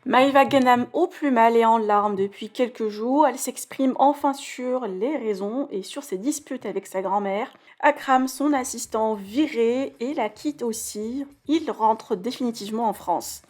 Maïva Genam au plus mal et en larmes depuis quelques jours, elle s'exprime enfin sur les raisons et sur ses disputes avec sa grand-mère. Akram, son assistant, viré et la quitte aussi. Il rentre définitivement en France.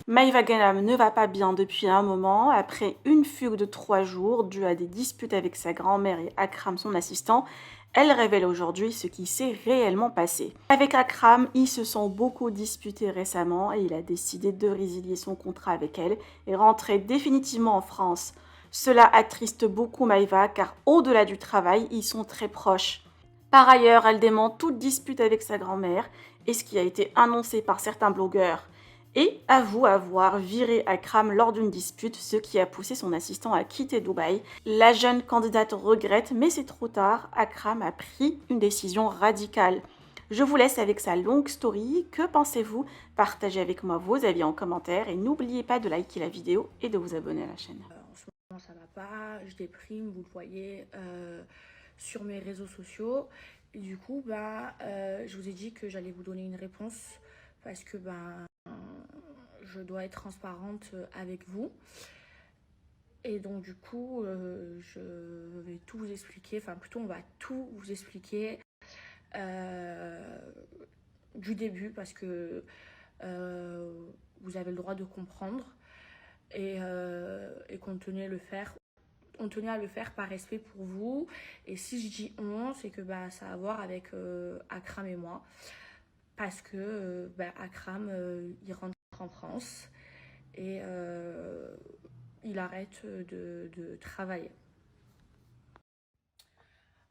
Maïva Genam ne va pas bien depuis un moment. Après une fugue de 3 jours due à des disputes avec sa grand-mère et Akram, son assistant, elle révèle aujourd'hui ce qui s'est réellement passé. Avec Akram, ils se sont beaucoup disputés récemment et il a décidé de résilier son contrat avec elle et rentrer définitivement en France. Cela attriste beaucoup Maïva car au-delà du travail, ils sont très proches. Par ailleurs, elle dément toute dispute avec sa grand-mère et ce qui a été annoncé par certains blogueurs. Et avoue avoir viré Akram lors d'une dispute, ce qui a poussé son assistant à quitter Dubaï. La jeune candidate regrette, mais c'est trop tard, Akram a pris une décision radicale. Je vous laisse avec sa longue story. Que pensez-vous? Partagez avec moi vos avis en commentaire et n'oubliez pas de liker la vidéo et de vous abonner à la chaîne. En ce moment, ça va pas, je déprime, vous le voyez sur mes réseaux sociaux. Et du coup, je vous ai dit que j'allais vous donner une réponse parce que je dois être transparente avec vous. Et donc du coup, je vais tout vous expliquer, enfin plutôt on va tout vous expliquer du début parce que vous avez le droit de comprendre et qu'on tenait à le faire par respect pour vous. Et si je dis on, c'est que ça a à voir avec Akram et moi. Parce que Akram, il rentre en France et il arrête de travailler.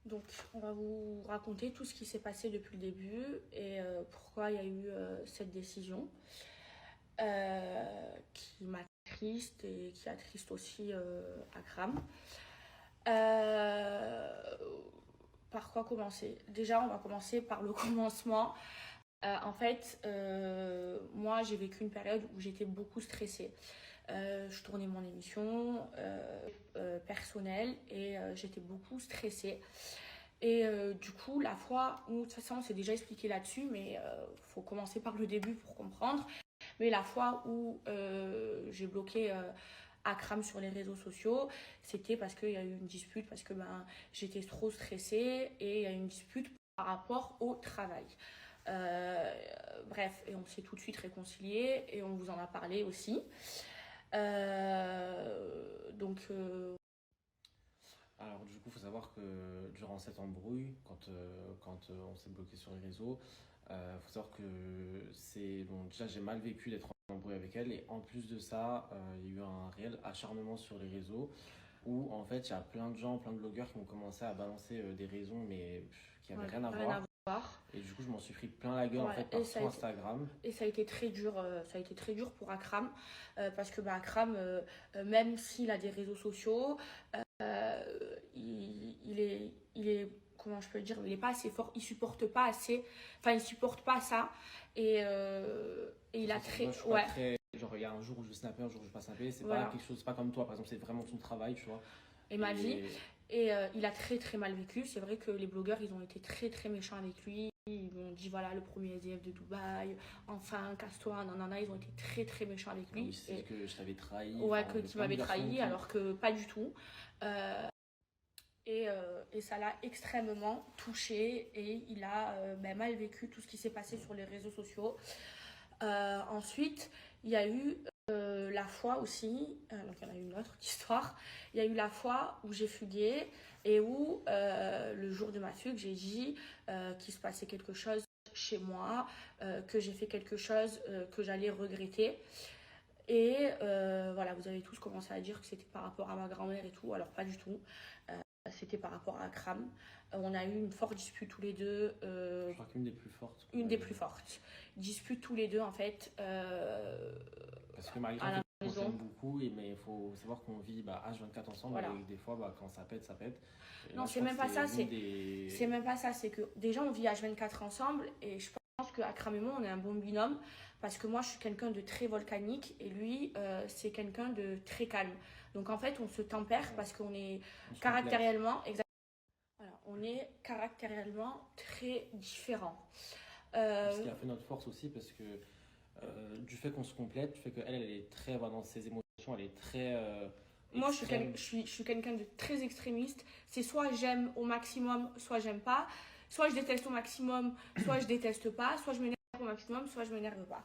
Donc, on va vous raconter tout ce qui s'est passé depuis le début et pourquoi il y a eu cette décision qui m'attriste et qui attriste aussi Akram. Par quoi commencer? Déjà, on va commencer par le commencement. En fait, moi, j'ai vécu une période où j'étais beaucoup stressée. Je tournais mon émission personnelle et j'étais beaucoup stressée. Et du coup, la fois où, de toute façon, on s'est déjà expliqué là-dessus, mais il faut commencer par le début pour comprendre. Mais la fois où j'ai bloqué Akram sur les réseaux sociaux, c'était parce qu'il y a eu une dispute, parce que j'étais trop stressée et il y a eu une dispute par rapport au travail. Bref, et on s'est tout de suite réconciliés et on vous en a parlé aussi. Alors du coup, il faut savoir que durant cette embrouille, quand on s'est bloqué sur les réseaux, faut savoir que déjà j'ai mal vécu d'être en embrouille avec elle et en plus de ça, il y a eu un réel acharnement sur les réseaux où en fait il y a plein de gens, plein de blogueurs qui ont commencé à balancer des raisons mais qui n'avaient rien à voir. Et du coup, je m'en suis pris plein la gueule en fait par son Instagram. Et ça a été très dur, pour Akram parce que Akram, même s'il a des réseaux sociaux, il est comment je peux le dire, il est pas assez fort, il supporte pas assez, enfin il supporte pas ça et il a très genre il y a un jour où je vais snapper, un jour où je vais pas snapper, c'est pas quelque chose, c'est pas comme toi par exemple, c'est vraiment ton travail, tu vois. Et ma vie. Et il a très très mal vécu. C'est vrai que les blogueurs, ils ont été très très méchants avec lui. Ils lui ont dit voilà, le premier SDF de Dubaï, enfin casse-toi, nanana. Ils ont été très très méchants avec lui. Oui, c'est que je t'avais trahi. Ouais, que tu m'avais trahi, alors que pas du tout. Et ça l'a extrêmement touché et il a mal vécu tout ce qui s'est passé sur les réseaux sociaux. Ensuite, il y a eu la fois aussi, donc il y en a eu une autre histoire, il y a eu la fois où j'ai fugué et où le jour de ma fugue, j'ai dit qu'il se passait quelque chose chez moi, que j'ai fait quelque chose que j'allais regretter. Et voilà, vous avez tous commencé à dire que c'était par rapport à ma grand-mère et tout, alors pas du tout. C'était par rapport à Akram. On a eu une forte dispute tous les deux. Je crois qu'une des plus fortes. Une des plus fortes. Dispute tous les deux en fait. Parce que malgré tout, on s'aime beaucoup, mais il faut savoir qu'on vit H24 ensemble. Voilà. Et des fois, quand ça pète, ça pète. Et non, c'est même pas ça. C'est même pas ça. C'est que déjà, on vit H24 ensemble et je pense que Akram et moi, on est un bon binôme. Parce que moi, je suis quelqu'un de très volcanique et lui, c'est quelqu'un de très calme. Donc en fait, on se tempère parce qu'on est caractériellement, exactement. Voilà, on est caractériellement très différents. Ce qui a fait notre force aussi, parce que du fait qu'on se complète, du fait qu'elle, elle est très dans ses émotions, elle est très Moi, extrême. je suis quelqu'un de très extrémiste. C'est soit j'aime au maximum, soit j'aime pas. Soit je déteste au maximum, soit je déteste pas. Soit je m'énerve au maximum, soit je m'énerve pas.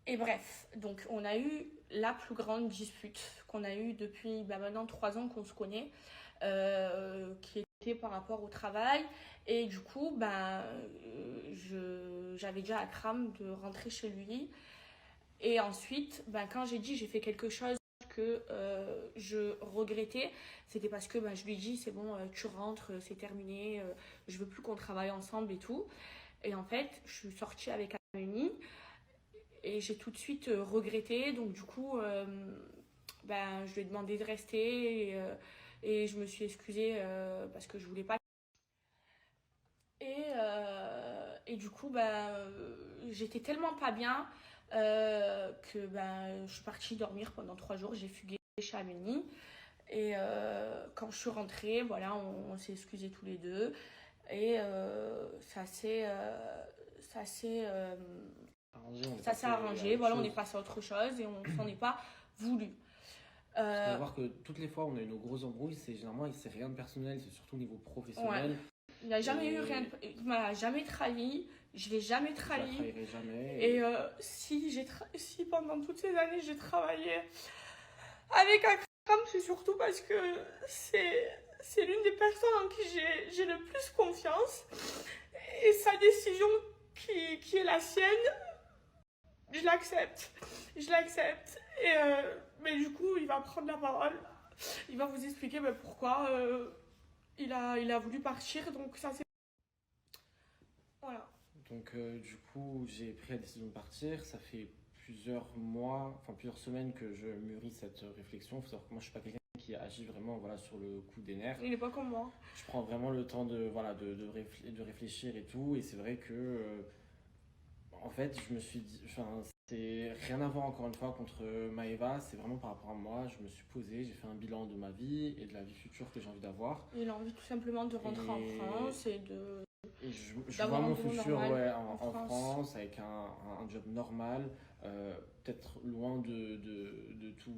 Et bref, donc on a eu la plus grande dispute qu'on a eue depuis maintenant 3 ans qu'on se connaît, qui était par rapport au travail. Et du coup, j'avais déjà à cram de rentrer chez lui. Et ensuite, quand j'ai fait quelque chose que je regrettais, c'était parce que je lui ai dit c'est bon, tu rentres, c'est terminé, je veux plus qu'on travaille ensemble et tout. Et en fait, je suis sortie avec Amélie et j'ai tout de suite regretté. Donc du coup, je lui ai demandé de rester et je me suis excusée parce que je voulais pas. Et du coup, j'étais tellement pas bien que je suis partie dormir pendant 3 jours. J'ai fugué chez Amélie. Et quand je suis rentrée, voilà, on s'est excusés tous les deux. Et ça s'est arrangé. Voilà, on est passé à autre chose et on s'en est pas voulu. Il faut savoir que toutes les fois où on a eu nos grosses embrouilles, généralement c'est rien de personnel, c'est surtout au niveau professionnel. Ouais. Il n'a jamais eu rien. Il m'a jamais trahi. Je l'ai jamais trahi. Je la trahirai jamais. Et si pendant toutes ces années j'ai travaillé avec Akram, c'est surtout parce que c'est l'une des personnes en qui j'ai le plus confiance. Et sa décision qui est la sienne, je l'accepte. Je l'accepte. Et mais du coup, il va prendre la parole. Il va vous expliquer pourquoi il a voulu partir. Donc ça c'est... Voilà. Donc du coup, j'ai pris la décision de partir. Ça fait plusieurs mois, enfin plusieurs semaines que je mûris cette réflexion. Il faut savoir que moi, je suis pas quelqu'un qui agit vraiment sur le coup des nerfs. Il n'est pas comme moi. Je prends vraiment le temps de réfléchir et tout. Et c'est vrai que, en fait, je me suis dit, c'est rien à voir encore une fois contre Maëva, c'est vraiment par rapport à moi. Je me suis posé, j'ai fait un bilan de ma vie et de la vie future que j'ai envie d'avoir. Il a envie tout simplement de rentrer en France et de... Et je vois mon futur en France avec un job normal, peut-être loin de tout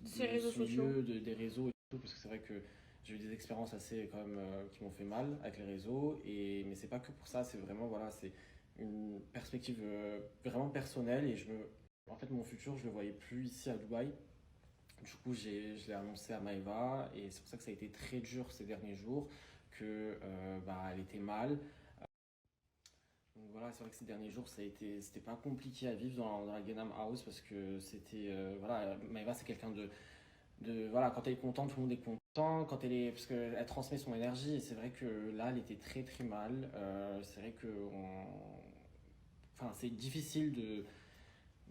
ces réseaux sociaux, des réseaux et tout, parce que c'est vrai que j'ai eu des expériences assez quand même qui m'ont fait mal avec les réseaux, mais c'est pas que pour ça, c'est vraiment c'est une perspective vraiment personnelle et en fait mon futur je le voyais plus ici à Dubaï. Du coup je l'ai annoncé à Maëva et c'est pour ça que ça a été très dur ces derniers jours, que elle était mal. Donc voilà, c'est vrai que ces derniers jours c'était pas compliqué à vivre dans la Gangnam House, parce que c'était Maëva c'est quelqu'un de quand elle est contente, tout le monde est content, parce qu'elle transmet son énergie, et c'est vrai que là elle était très très mal. C'est vrai que c'est difficile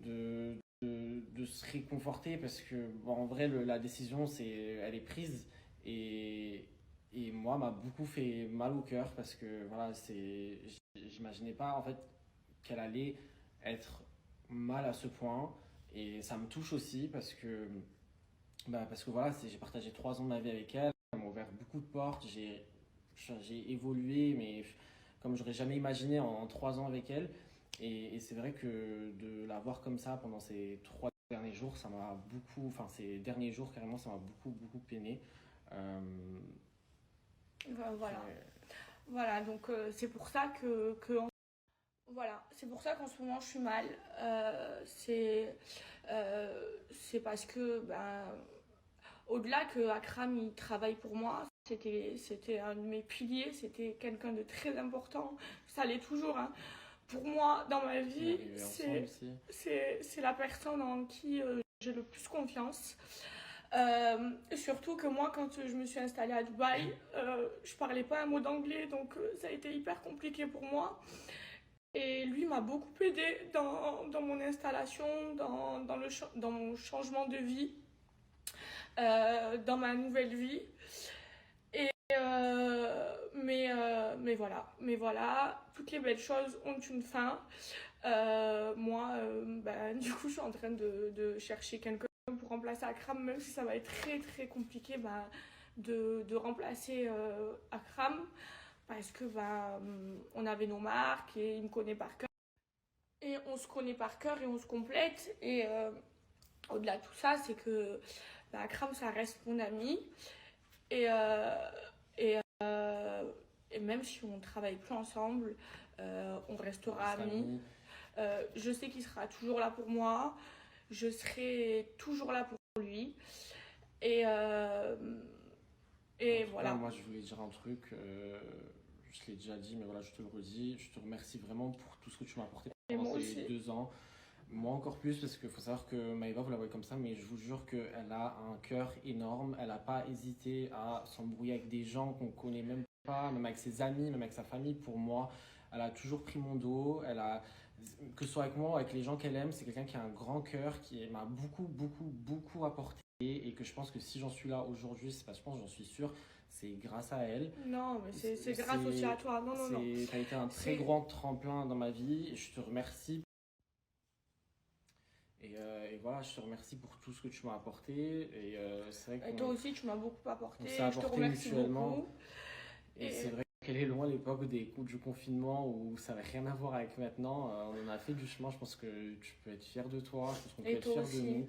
de se réconforter, parce que en vrai la décision elle est prise, et moi m'a beaucoup fait mal au cœur, parce que j'imaginais pas en fait qu'elle allait être mal à ce point, et ça me touche aussi parce que j'ai partagé 3 ans de ma vie avec elle, elle m'a ouvert beaucoup de portes, j'ai évolué, mais comme j'aurais jamais imaginé en 3 ans avec elle. Et c'est vrai que de la voir comme ça pendant ces 3 derniers jours, ces derniers jours carrément, ça m'a beaucoup, beaucoup peiné. Voilà, donc c'est pour ça voilà, c'est pour ça qu'en ce moment je suis mal. C'est parce que au-delà que Akram il travaille pour moi, c'était un de mes piliers, c'était quelqu'un de très important. Ça l'est toujours, hein. Pour moi, dans ma vie, c'est la personne en qui j'ai le plus confiance. Surtout que moi, quand je me suis installée à Dubaï, je parlais pas un mot d'anglais, donc ça a été hyper compliqué pour moi. Et lui m'a beaucoup aidée dans mon installation, dans mon changement de vie, dans ma nouvelle vie. Et mais voilà, toutes les belles choses ont une fin. Moi, du coup, je suis en train de chercher quelqu'un pour remplacer Akram, même si ça va être très très compliqué. de remplacer Akram parce que on avait nos marques et il me connaît par cœur. Et on se connaît par cœur et on se complète. Et au-delà de tout ça, c'est que Akram, ça reste mon ami. Et, et, et même si on ne travaille plus ensemble, on restera amis. Je sais qu'il sera toujours là pour moi. Je serai toujours là pour lui. Et voilà. Cas, moi, je voulais dire un truc. Je l'ai déjà dit, mais voilà, je te le redis. Je te remercie vraiment pour tout ce que tu m'as apporté pendant ces 2 ans. Moi encore plus, parce qu'il faut savoir que Maëva, vous la voyez comme ça, mais je vous jure qu'elle a un cœur énorme. Elle n'a pas hésité à s'embrouiller avec des gens qu'on ne connaît même pas, même avec ses amis, même avec sa famille. Pour moi, elle a toujours pris mon dos. Que ce soit avec moi ou avec les gens qu'elle aime, c'est quelqu'un qui a un grand cœur, qui m'a beaucoup apporté. Et que je pense que si j'en suis là aujourd'hui, c'est parce que j'en suis sûr, c'est grâce à elle. Non, mais c'est grâce aussi à toi. Non. Ça a été un très grand tremplin dans ma vie et je te remercie. Et voilà, je te remercie pour tout ce que tu m'as apporté. Et c'est vrai et toi aussi, tu m'as beaucoup apporté. Je te remercie beaucoup. Et c'est vrai qu'elle est loin l'époque du confinement où ça n'avait rien à voir avec maintenant. On a fait du chemin, je pense que tu peux être fier de toi, je pense qu'on peut être fier de nous.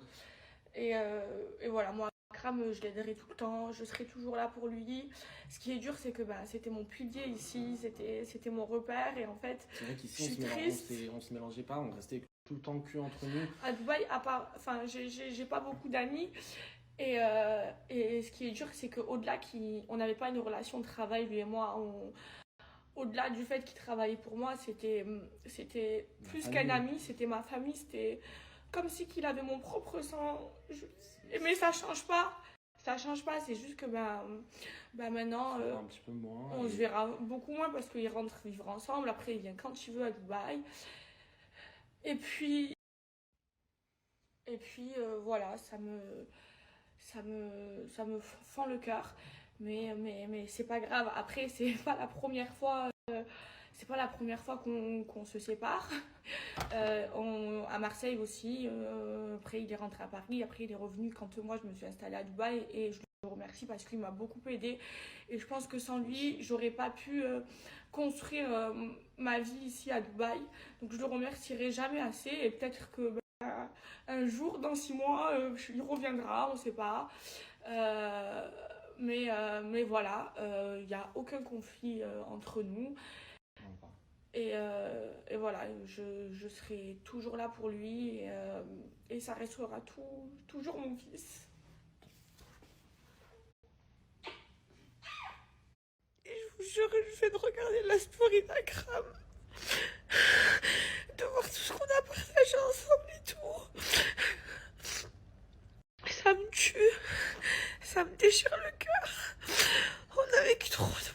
Et voilà, moi, Akram, je l'aiderai tout le temps, je serai toujours là pour lui. Ce qui est dur, c'est que c'était mon pilier ici, c'était mon repère. Et en fait, c'est vrai qu'ici, on se mélangeait pas, on restait tout le temps cul entre nous. À Dubaï, j'ai pas beaucoup d'amis. Et ce qui est dur, c'est qu'au-delà, on n'avait pas une relation de travail, lui et moi. Au-delà du fait qu'il travaillait pour moi, c'était plus qu'un ami, c'était ma famille, c'était comme si qu'il avait mon propre sang. Mais ça change pas. Ça change pas, c'est juste que maintenant, un petit peu moins, on se verra beaucoup moins parce qu'ils rentrent vivre ensemble. Après, il vient quand il veut à Dubaï. Et puis voilà, ça me fend le cœur. Mais c'est pas grave. Après, c'est pas la première fois qu'on se sépare. À Marseille aussi. Après, il est rentré à Paris. Après, il est revenu quand moi, je me suis installée à Dubaï. Et je le remercie parce qu'il m'a beaucoup aidé. Et je pense que sans lui, j'aurais pas pu construire ma vie ici à Dubaï. Donc, je le remercierai jamais assez. Et peut-être que un jour, dans 6 mois, il reviendra, on sait pas. Mais voilà, il n'y a aucun conflit entre nous. Et voilà, je serai toujours là pour lui et ça restera toujours mon fils. Et je vous jure, je fais de regarder la story d'Akram, de voir tout ce qu'on a partagé ensemble et tout. Ça me tue, ça me déchire le cœur. On a vécu trop de